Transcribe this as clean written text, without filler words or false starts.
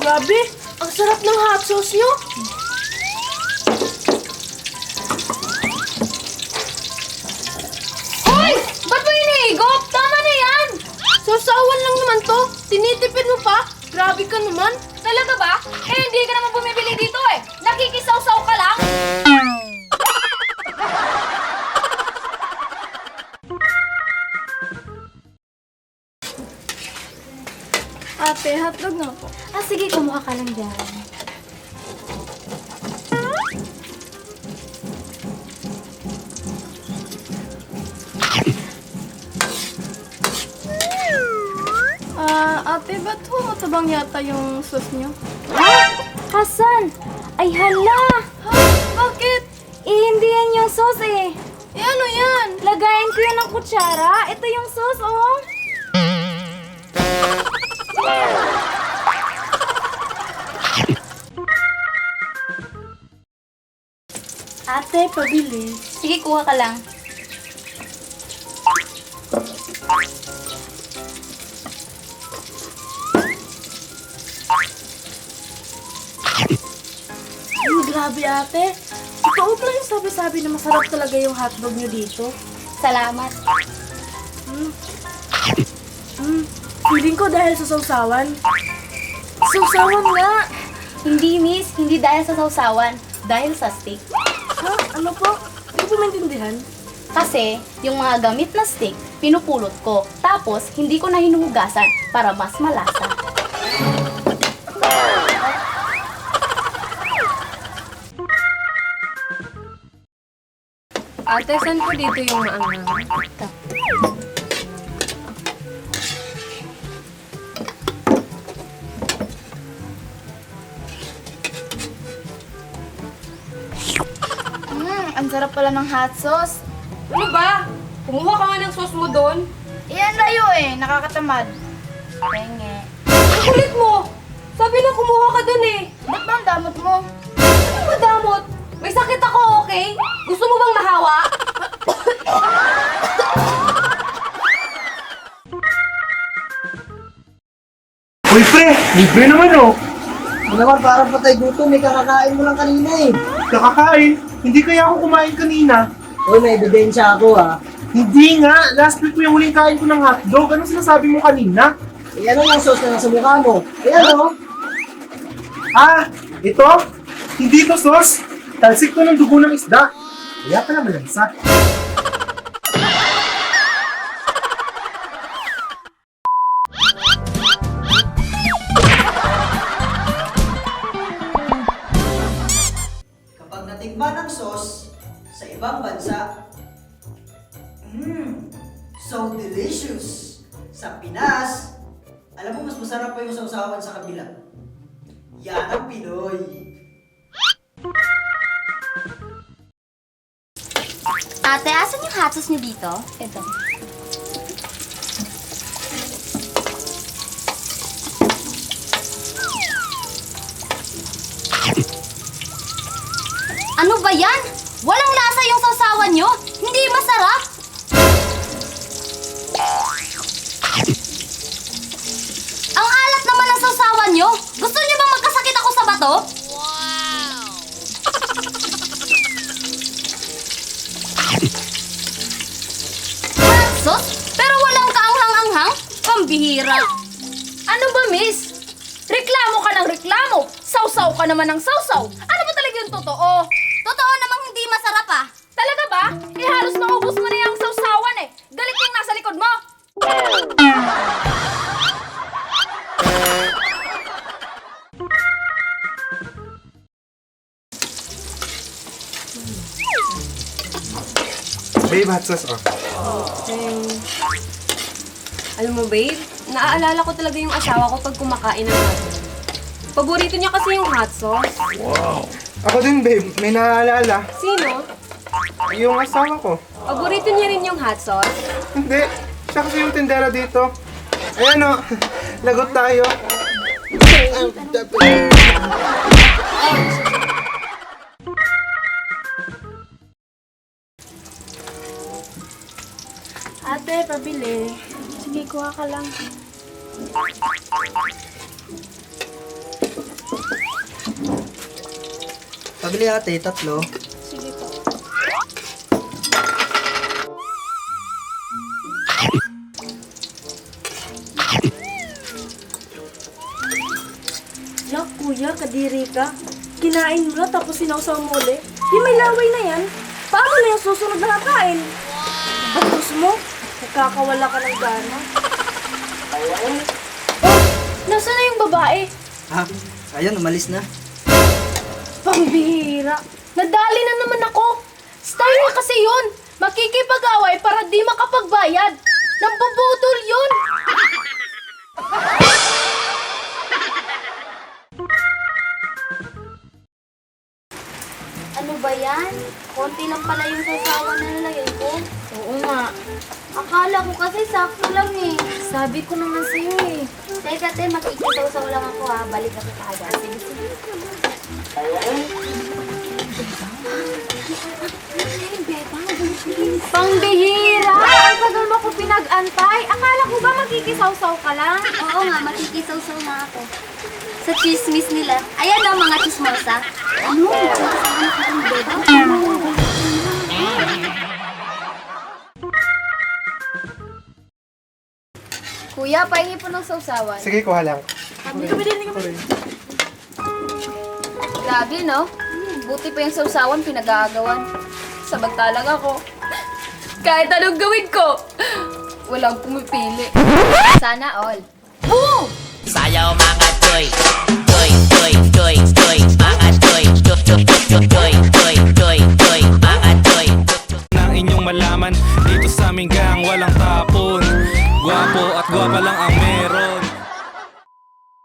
Grabe, ang sarap ng hot sauce nyo. Hoy! Ba't mo hinihigop? Tama na yan! Sausawan lang naman to. Tinitipid mo pa. Grabe ka naman. Talaga ba? Eh, hindi ka naman bumibili dito eh. Nakikisaw-saw ka lang. Ate, hotdog nga po. Ah, sige, kumuha ka lang dyan. Ate, ba't matabang yata yung sauce nyo? Hasan! Ay, hala! Ha? Bakit? Eh, hindi yan yung sauce eh. Eh, ano yan? Lagayin ko yan ng kutsara. Ito yung sauce, oh. Ate, pabili. Sige, kuha ka lang. Grabe ate. Totoo pala yung sabi-sabi na masarap talaga yung hotdog nyo dito. Salamat. Feeling ko dahil sa sausawan. Sausawan nga. Hindi, miss. Hindi dahil sa sausawan. Dahil sa steak. Ha? Ano po? Hindi ko maintindihan. Kasi, yung mga gamit na steak, pinupulot ko. Tapos, hindi ko na hinuhugasan para mas malasa. Ate, saan ko dito yung maanghang? Ito. Ang sarap pala ng hot sauce. Ano ba? Kumuha ka nga ng sauce mo doon. Iyan layo eh, nakakatamad. Penge. Ang kulit mo! Sabi na kumuha ka doon eh. Ba't ba ang damot mo? Ano ba damot? May sakit ako, okay? Gusto mo bang mahawa? Uy, pre! Libre naman, oh! Ano naman, parang patay gutom, may kakakain mo lang kanina eh. Nakakain. Hindi kaya ako kumain kanina. Uy, may ebidensya ako ha. Hindi nga. Last week ko yung huling kain ko ng hotdog. Anong sinasabi mo kanina? Eh ano yung sauce na nasa mukha mo? Eh ano? Ah, ito? Hindi to sauce. Talsik to ng dugo ng isda. Kaya pala malansa. Kapag natikman ng sauce sa ibang bansa, so delicious! Sa Pinas, alam mo mas masarap pa yung sausawan sa kabila. Yan ang Pinoy! Ate, asan yung hot sauce niyo dito? Ito. Ano ba yan? Walang lasa yung sausawan nyo? Hindi masarap? Ang alat naman ng sausawan nyo? Gusto nyo bang magkasakit ako sa bato? Hot sauce? Pero walang kaanghang-anghang? Pambihira. Ano ba, miss? Reklamo ka ng reklamo. Sausaw ka naman ng sausaw. Ano ba talaga yung totoo? Totoo namang hindi masarap ah. Talaga ba? Eh halos maubos mo na yung sausawan eh. Galit yung nasa likod mo. Babe, hot sauce, oh. Alam mo, babe, naaalala ko talaga yung asawa ko pag kumakain ng hotdog. Paborito niya kasi yung hot sauce. Ako din, babe. May naaalala. Sino? Yung asawa ko. Paborito niya rin yung hot sauce. Hindi. Siya kasi yung tindera dito. Ayan, oh. Lagot tayo. Ate, pabili. Sige, kuha ka lang. Pabili ate, 3. Sige po. Yak, kuya, kadiri ka. Kinain mo na tapos sinawsaw mo ulit. Di may laway na yan. Paano na yung susunod na kakain? Bagus mo, nagkakawala ka ng gana. Nasaan na yung babae? Ha? Ayun, umalis na. Pambihira. Nadali na naman ako. Style niya kasi yun. Makikipag-away para di makapagbayad. Nambubudol yun. Ano ba yan? Konti lang pala yung sasawa na nilagay ko. Oo nga. Akala ko kasi sakto lang eh. Sabi ko naman sa'yo eh. Teka, te, makikisaw-saw lang ako ha. Balik ako kaagad. Sige, sige. Pangbihira! Ang tagal mo ko pinag-antay. Akala ko ba magkikisaw-saw ka lang? Oo nga, makikisaw-saw na ako. Sa chismis nila. Ayan o, mga chismosa. Ano? Ang beba? Kuya, pahingi po ng sausawan. Sige, kuha lang. Grabe, no? Buti pa yung sausawan pinag-aagawan. Samantalang ako, kahit anong gawin ko, walang pumipili. Sana all. Boom! Sayaw mga choy, choy, choy, choy, choy, mga choy, choy, choy, choy, choy, choy, choy, choy, mga choy. Nang inyong malaman, dito sa aming gang walang tapon. Gwapo at gwapa lang ang meron.